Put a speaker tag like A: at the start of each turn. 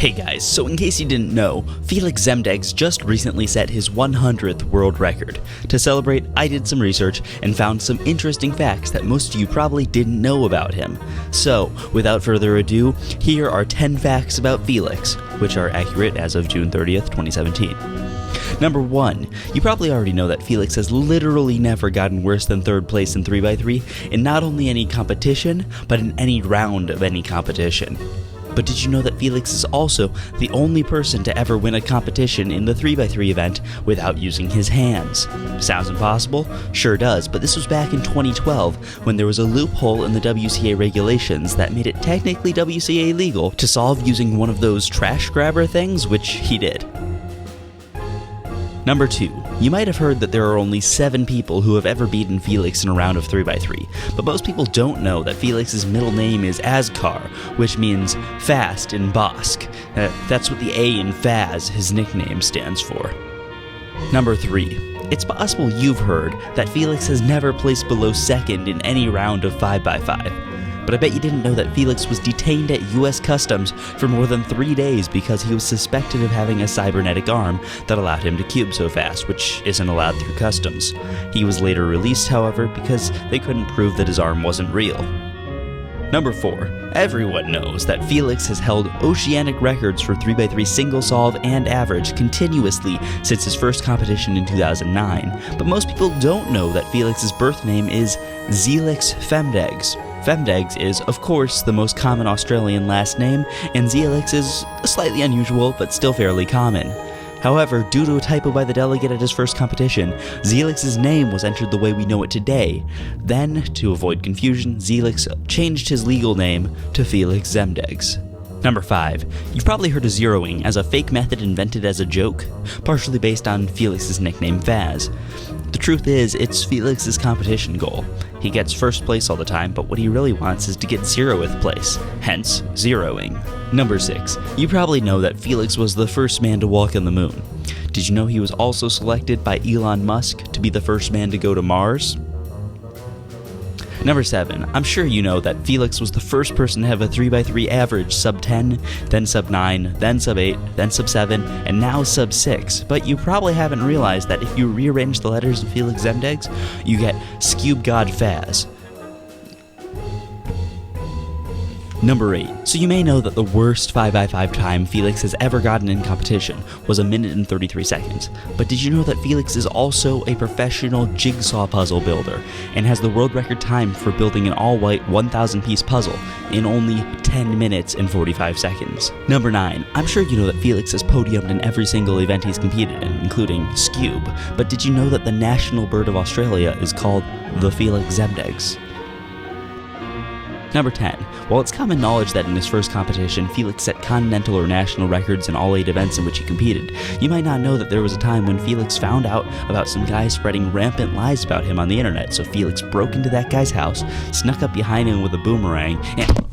A: Hey guys, so in case you didn't know, Feliks Zemdegs just recently set his 100th world record. To celebrate, I did some research and found some interesting facts that most of you probably didn't know about him. So, without further ado, here are 10 facts about Feliks, which are accurate as of June 30th, 2017. Number 1. You probably already know that Feliks has literally never gotten worse than 3rd place in 3x3 in not only any competition, but in any round of any competition. But did you know that Feliks is also the only person to ever win a competition in the 3x3 event without using his hands? Sounds impossible? Sure does, but this was back in 2012 when there was a loophole in the WCA regulations that made it technically WCA legal to solve using one of those trash grabber things, which he did. Number 2. You might have heard that there are only 7 people who have ever beaten Feliks in a round of 3x3, but most people don't know that Feliks' middle name is Azkar, which means fast in Basque. That's what the A in Faz, his nickname, stands for. Number 3. It's possible you've heard that Feliks has never placed below 2nd in any round of 5x5. But I bet you didn't know that Feliks was detained at US Customs for more than 3 days because he was suspected of having a cybernetic arm that allowed him to cube so fast, which isn't allowed through customs. He was later released, however, because they couldn't prove that his arm wasn't real. Number 4. Everyone knows that Feliks has held oceanic records for 3x3 single solve and average continuously since his first competition in 2009, but most people don't know that Feliks' birth name is Feliks Zemdegs. Zemdegs is, of course, the most common Australian last name, and Feliks is slightly unusual, but still fairly common. However, due to a typo by the delegate at his first competition, Feliks' name was entered the way we know it today. Then, to avoid confusion, Feliks changed his legal name to Feliks Zemdegs. Number 5. You've probably heard of zeroing as a fake method invented as a joke, partially based on Feliks' nickname Faz. The truth is, it's Feliks' competition goal. He gets first place all the time, but what he really wants is to get 0th place, hence zeroing. Number 6. You probably know that Feliks was the first man to walk on the moon. Did you know he was also selected by Elon Musk to be the first man to go to Mars? Number 7. I'm sure you know that Feliks was the first person to have a 3x3 average sub 10, then sub 9, then sub 8, then sub 7, and now sub 6, but you probably haven't realized that if you rearrange the letters of Feliks Zemdegs, you get Skube God Faz. Number 8. So you may know that the worst 5x5 time Feliks has ever gotten in competition was 1 minute and 33 seconds. But did you know that Feliks is also a professional jigsaw puzzle builder and has the world record time for building an all-white 1,000-piece puzzle in only 10 minutes and 45 seconds? Number 9. I'm sure you know that Feliks has podiumed in every single event he's competed in, including Skube. But did you know that the national bird of Australia is called the Feliks Zemdegs? Number 10. While it's common knowledge that in his first competition, Feliks set continental or national records in all 8 events in which he competed, you might not know that there was a time when Feliks found out about some guy spreading rampant lies about him on the internet, so Feliks broke into that guy's house, snuck up behind him with a boomerang, and